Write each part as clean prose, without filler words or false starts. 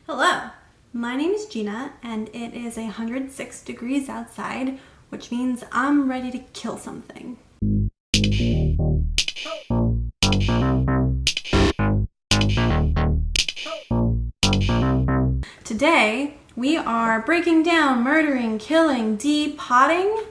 Hello, my name is Gina and it is 106 degrees outside, which means I'm ready to kill something. Today, we are breaking down, murdering, killing, depotting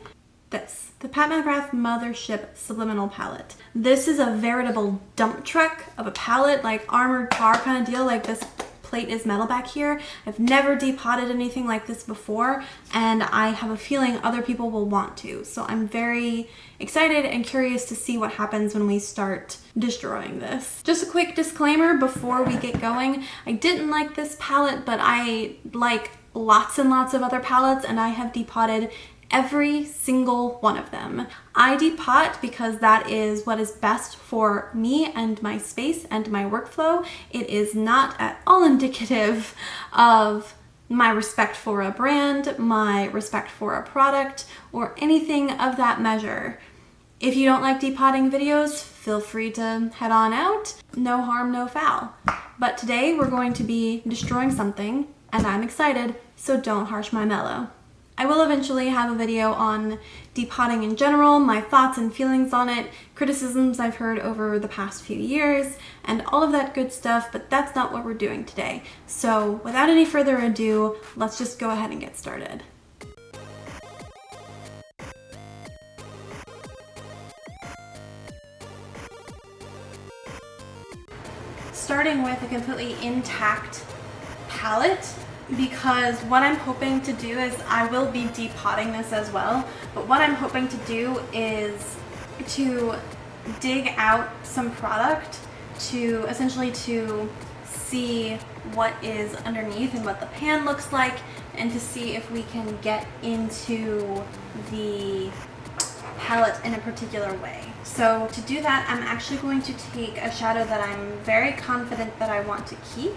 the Pat McGrath Mothership Subliminal palette. This is a veritable dump truck of a palette, like armored car kind of deal. Like, this plate is metal back here. I've never depotted anything like this before, and I have a feeling other people will want to. So I'm very excited and curious to see what happens when we start destroying this. Just a quick disclaimer before we get going. I didn't like this palette, but I like lots and lots of other palettes, and I have depotted every single one of them. I depot because that is what is best for me and my space and my workflow. It is not at all indicative of my respect for a brand, my respect for a product, or anything of that measure. If you don't like depotting videos, feel free to head on out. No harm, no foul. But today we're going to be destroying something, and I'm excited, so don't harsh my mellow. I will eventually have a video on depotting in general, my thoughts and feelings on it, criticisms I've heard over the past few years, and all of that good stuff, but that's not what we're doing today. So without any further ado, let's just go ahead and get started. Starting with a completely intact palette, because what I'm hoping to do is, I will be depotting this as well, but what I'm hoping to do is to dig out some product to essentially to see what is underneath and what the pan looks like, and to see if we can get into the palette in a particular way. So to do that, I'm actually going to take a shadow that I'm very confident that I want to keep,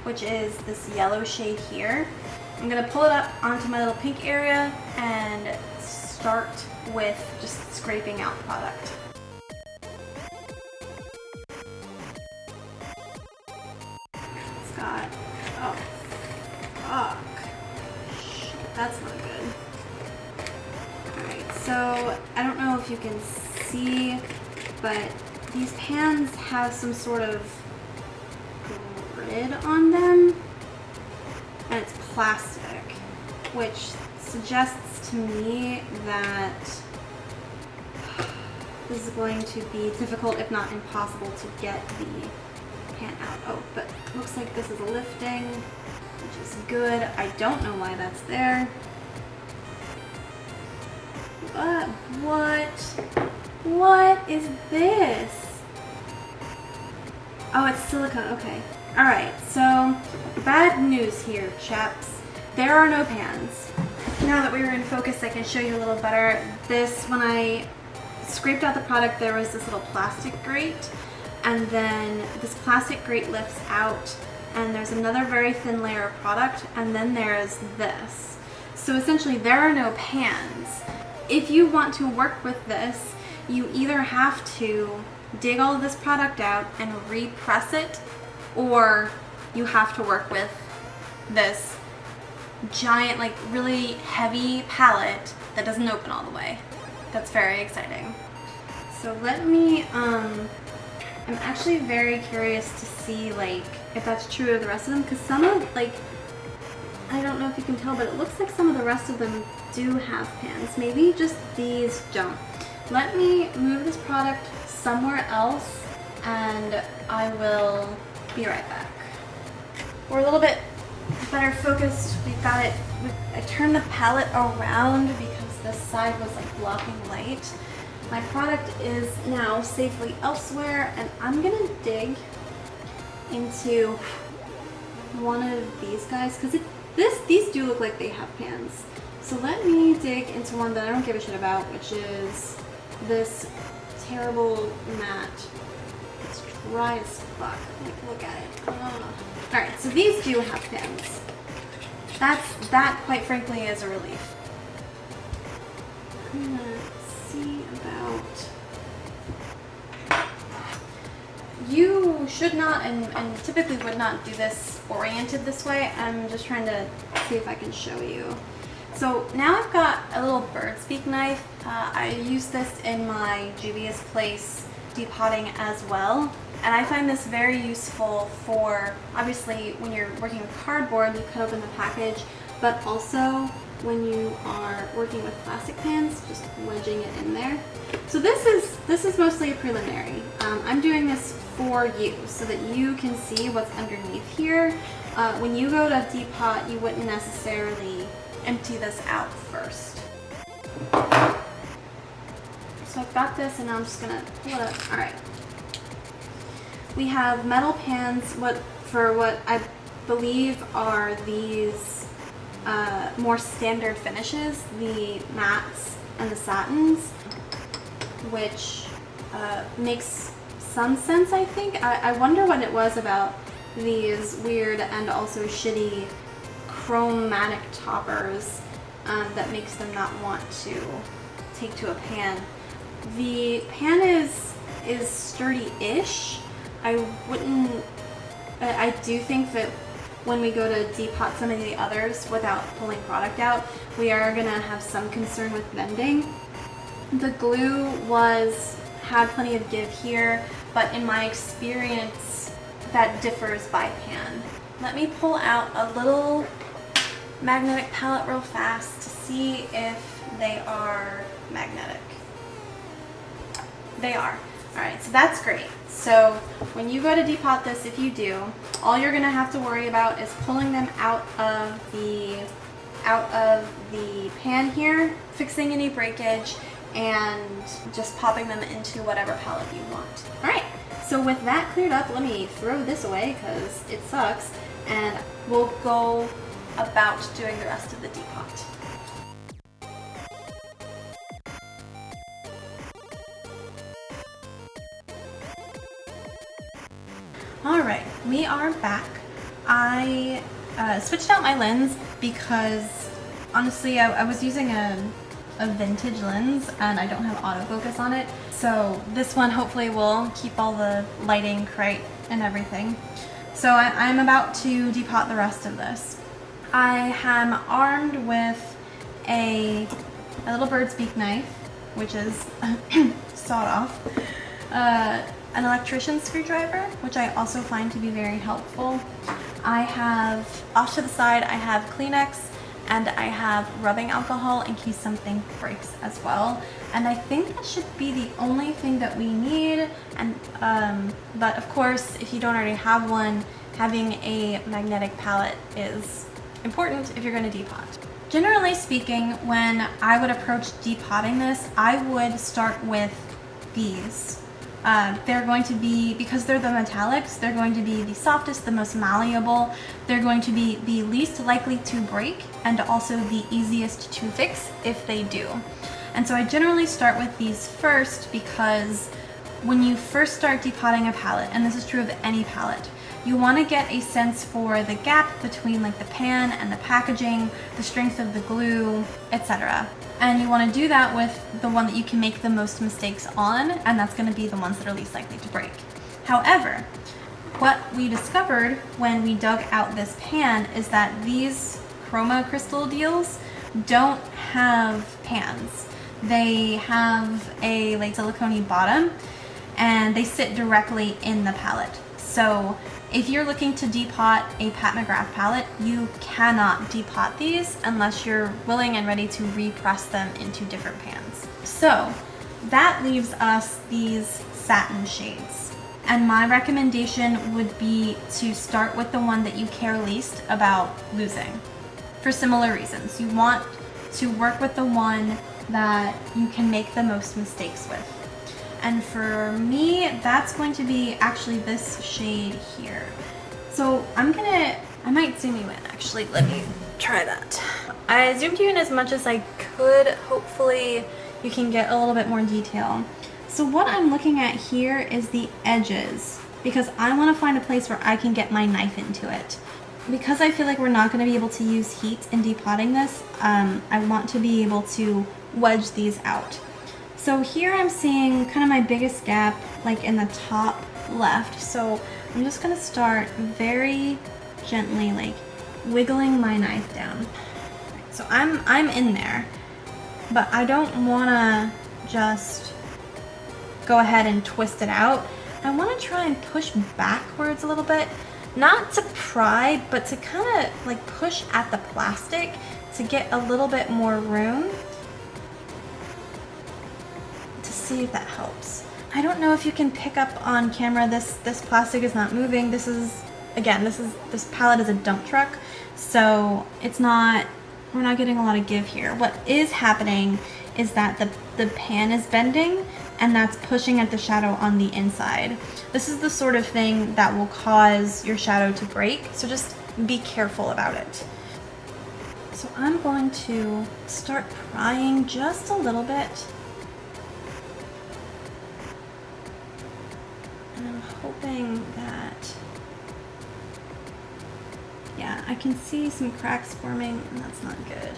which is this yellow shade here. I'm gonna pull it up onto my little pink area and start with just scraping out product. It's got, oh, fuck. Shit, that's not good. Alright, so I don't know if you can see, but these pans have some sort of grid on them, and it's plastic, which suggests to me that this is going to be difficult, if not impossible, to get the pan out. Oh, but it looks like this is lifting, which is good. I don't know why that's there. But what is this? Oh, it's silicone, okay. Alright, so bad news here, chaps. There are no pans. Now that we were in focus, I can show you a little better. This, when I scraped out the product, there was this little plastic grate, and then this plastic grate lifts out, and there's another very thin layer of product, and then there's this. So essentially, there are no pans. If you want to work with this, you either have to dig all of this product out and repress it, or you have to work with this giant, like really heavy palette that doesn't open all the way. That's very exciting. So let me, I'm actually very curious to see like if that's true of the rest of them, because some of, like, I don't know if you can tell, but it looks like some of the rest of them do have pans. Maybe just these don't. Let me move this product somewhere else and I will be right back. We're a little bit better focused. We've got it. I turned the palette around because this side was like blocking light. My product is now safely elsewhere, and I'm gonna dig into one of these guys because these do look like they have pans. So let me dig into one that I don't give a shit about, which is this terrible matte. It's dry as fuck. Like, look at it. Alright, so these do have pans. That, quite frankly, is a relief. I'm gonna see about... You should not, and typically would not do this oriented this way. I'm just trying to see if I can show you. So now I've got a little bird's beak knife. I use this in my Juvia's Place depotting as well. And I find this very useful for, obviously, when you're working with cardboard, you cut open the package, but also when you are working with plastic pans, just wedging it in there. So this is mostly a preliminary. I'm doing this for you so that you can see what's underneath here. When you go to depot, you wouldn't necessarily empty this out first. So I've got this and I'm just gonna pull it up. All right. We have metal pans, for what I believe are these more standard finishes, the mattes and the satins, which makes some sense, I think. I wonder what it was about these weird and also shitty chromatic toppers that makes them not want to take to a pan. The pan is sturdy-ish. I do think that when we go to depot some of the others without pulling product out, we are gonna have some concern with bending. The glue had plenty of give here, but in my experience, that differs by pan. Let me pull out a little magnetic palette real fast to see if they are magnetic. They are. Alright, so that's great. So when you go to depot this, if you do, all you're going to have to worry about is pulling them out of the pan here, fixing any breakage, and just popping them into whatever palette you want. Alright, so with that cleared up, let me throw this away because it sucks, and we'll go about doing the rest of the depot. Alright, we are back. I switched out my lens because honestly I was using a vintage lens and I don't have autofocus on it, so this one hopefully will keep all the lighting correct and everything. So I'm about to depot the rest of this. I am armed with a little bird's beak knife, which is sawed off, an electrician's screwdriver, which I also find to be very helpful. I have, off to the side, I have Kleenex, and I have rubbing alcohol in case something breaks as well. And I think that should be the only thing that we need. And but of course, if you don't already have one, having a magnetic palette is important if you're going to depot. Generally speaking, when I would approach depotting this, I would start with these. They're going to be, because they're the metallics, they're going to be the softest, the most malleable, they're going to be the least likely to break, and also the easiest to fix if they do. And so I generally start with these first because when you first start depotting a palette, and this is true of any palette, you want to get a sense for the gap between like the pan and the packaging, the strength of the glue, etc. And you want to do that with the one that you can make the most mistakes on, and that's going to be the ones that are least likely to break. However, what we discovered when we dug out this pan is that these chroma crystal deals don't have pans. They have a like silicone bottom, and they sit directly in the palette. So if you're looking to depot a Pat McGrath palette, you cannot depot these unless you're willing and ready to repress them into different pans. So that leaves us these satin shades. And my recommendation would be to start with the one that you care least about losing. For similar reasons. You want to work with the one that you can make the most mistakes with. And for me, that's going to be actually this shade here. So I might zoom you in actually. Let me try that. I zoomed you in as much as I could. Hopefully you can get a little bit more detail. So what I'm looking at here is the edges, because I want to find a place where I can get my knife into it. Because I feel like we're not going to be able to use heat in depotting this, I want to be able to wedge these out. So here I'm seeing kind of my biggest gap like in the top left. So I'm just going to start very gently like wiggling my knife down. So I'm in there, but I don't wanna just go ahead and twist it out. I wanna try and push backwards a little bit, not to pry, but to kind of like push at the plastic to get a little bit more room, to see if that helps. I don't know if you can pick up on camera, this plastic is not moving. This is, again, this palette is a dump truck, so it's not, we're not getting a lot of give here. What is happening is that the pan is bending, and that's pushing at the shadow on the inside. This is the sort of thing that will cause your shadow to break, so just be careful about it. So I'm going to start prying just a little bit. And I'm hoping that, yeah, I can see some cracks forming, and that's not good.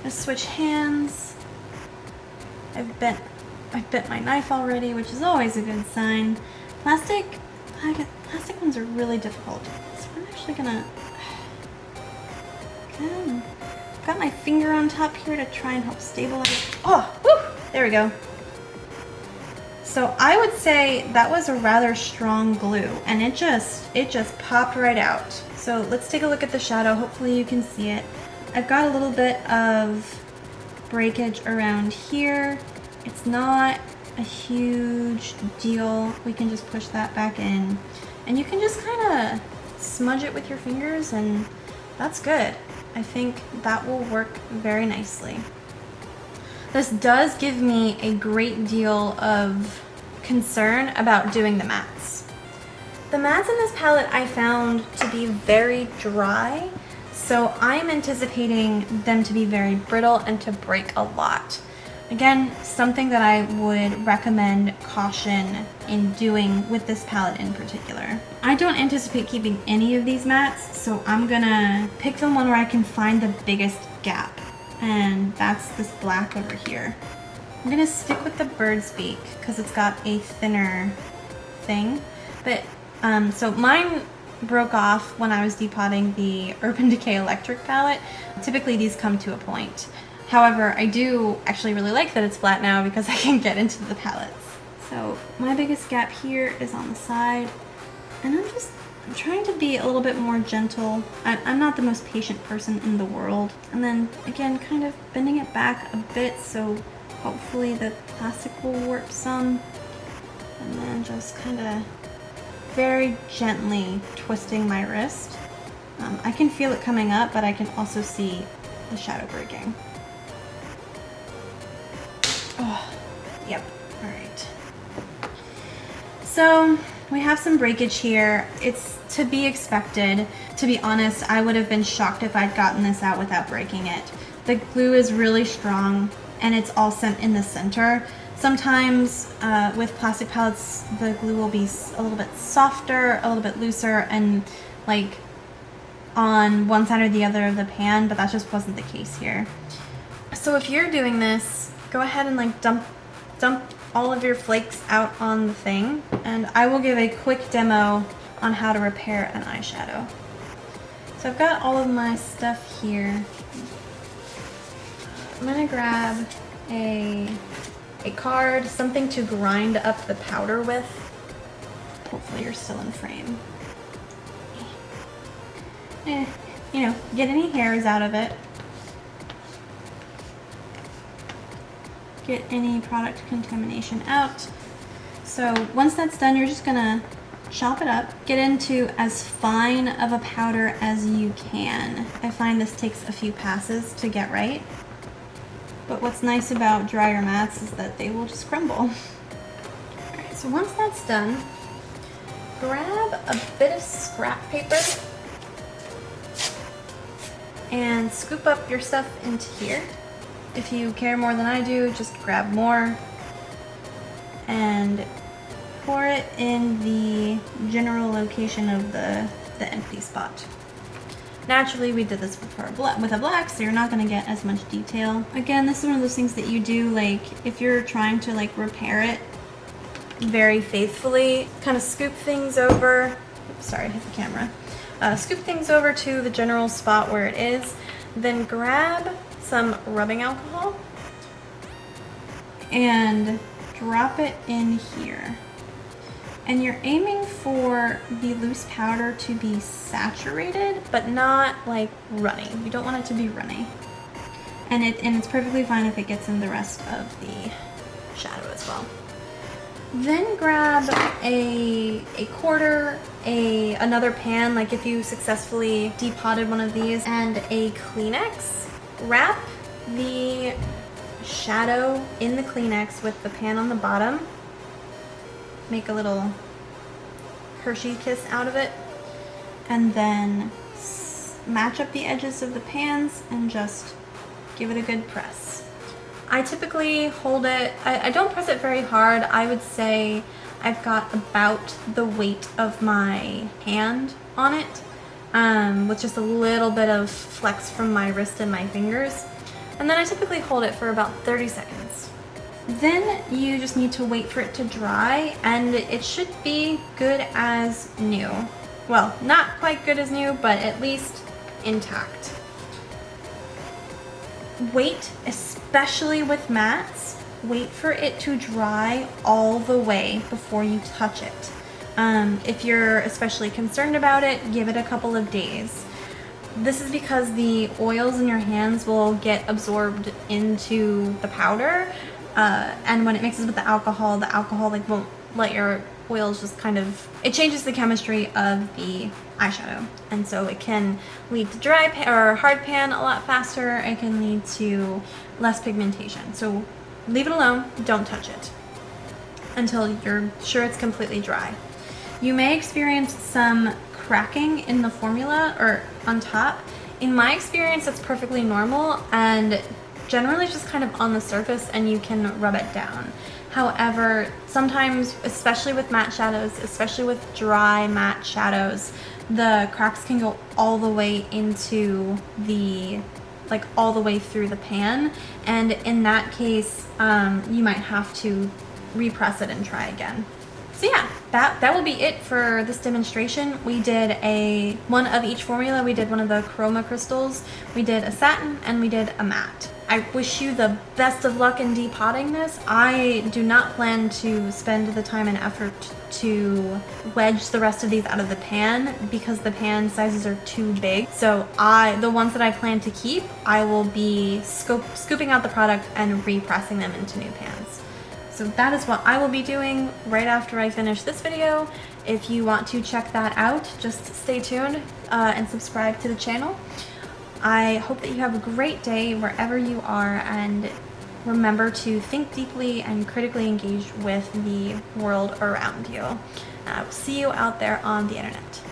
Let's switch hands. I've bent my knife already, which is always a good sign. Plastic ones are really difficult. So I'm actually gonna, got my finger on top here to try and help stabilize. Oh, whew, there we go. So I would say that was a rather strong glue, and it just popped right out. So let's take a look at the shadow. Hopefully you can see it. I've got a little bit of breakage around here. It's not a huge deal. We can just push that back in, and you can just kind of smudge it with your fingers, and that's good. I think that will work very nicely. This does give me a great deal of concern about doing the mattes. The mattes in this palette I found to be very dry, so I'm anticipating them to be very brittle and to break a lot. Again, something that I would recommend caution in doing with this palette in particular. I don't anticipate keeping any of these mattes, so I'm gonna pick the one where I can find the biggest gap, and that's this black over here. I'm gonna stick with the bird's beak because it's got a thinner thing, but so mine broke off when I was depotting the Urban Decay Electric palette. Typically these come to a point. However, I do actually really like that it's flat now because I can get into the palettes. So my biggest gap here is on the side, and I'm trying to be a little bit more gentle. I'm not the most patient person in the world. And then again, kind of bending it back a bit so hopefully the plastic will warp some. And then just kind of very gently twisting my wrist. I can feel it coming up, but I can also see the shadow breaking. Oh, yep, all right. So we have some breakage here. It's to be expected. To be honest, I would have been shocked if I'd gotten this out without breaking it. The glue is really strong, and it's all sent in the center. Sometimes with plastic palettes, the glue will be a little bit softer, a little bit looser, and like on one side or the other of the pan, but that just wasn't the case here. So if you're doing this, go ahead and like dump all of your flakes out on the thing, and I will give a quick demo on how to repair an eyeshadow. So I've got all of my stuff here. I'm gonna grab a card, something to grind up the powder with. Hopefully you're still in frame. You know, get any hairs out of it. Get any product contamination out. So once that's done, you're just gonna chop it up. Get into as fine of a powder as you can. I find this takes a few passes to get right. But what's nice about drier mats is that they will just crumble. All right, so once that's done, grab a bit of scrap paper and scoop up your stuff into here. If you care more than I do, just grab more and pour it in the general location of the empty spot. Naturally, we did this with a black, so you're not going to get as much detail. Again, this is one of those things that you do, like, if you're trying to, like, repair it, very faithfully. Kind of scoop things over. Oops, sorry, I hit the camera. Scoop things over to the general spot where it is. Then grab some rubbing alcohol and drop it in here. And you're aiming for the loose powder to be saturated, but not like runny. You don't want it to be runny. And it's perfectly fine if it gets in the rest of the shadow as well. Then grab a quarter, another pan, like if you successfully depotted one of these, and a Kleenex. Wrap the shadow in the Kleenex with the pan on the bottom. Make a little Hershey kiss out of it, and then match up the edges of the pans and just give it a good press. I typically hold it, I don't press it very hard. I would say I've got about the weight of my hand on it, with just a little bit of flex from my wrist and my fingers. And then I typically hold it for about 30 seconds. Then you just need to wait for it to dry, and it should be good as new. Well, not quite good as new, but at least intact. Wait, especially with mattes, wait for it to dry all the way before you touch it. If you're especially concerned about it, give it a couple of days. This is because the oils in your hands will get absorbed into the powder, and when it mixes with the alcohol like won't let your oils just kind of, it changes the chemistry of the eyeshadow, and so it can lead to dry or hard pan a lot faster. It can lead to less pigmentation, so leave it alone, don't touch it until you're sure it's completely dry. You may experience some cracking in the formula or on top. In my experience, it's perfectly normal and generally it's just kind of on the surface and you can rub it down. However, sometimes, especially with matte shadows, especially with dry matte shadows, the cracks can go all the way into the, like all the way through the pan, and in that case, you might have to repress it and try again. So yeah, that will be it for this demonstration. We did one of each formula. We did one of the chroma crystals, we did a satin, and we did a matte. I wish you the best of luck in depotting this. I do not plan to spend the time and effort to wedge the rest of these out of the pan because the pan sizes are too big. So the ones that I plan to keep, I will be scooping out the product and repressing them into new pans. So that is what I will be doing right after I finish this video. If you want to check that out, just stay tuned and subscribe to the channel. I hope that you have a great day wherever you are, and remember to think deeply and critically engage with the world around you. I will see you out there on the internet.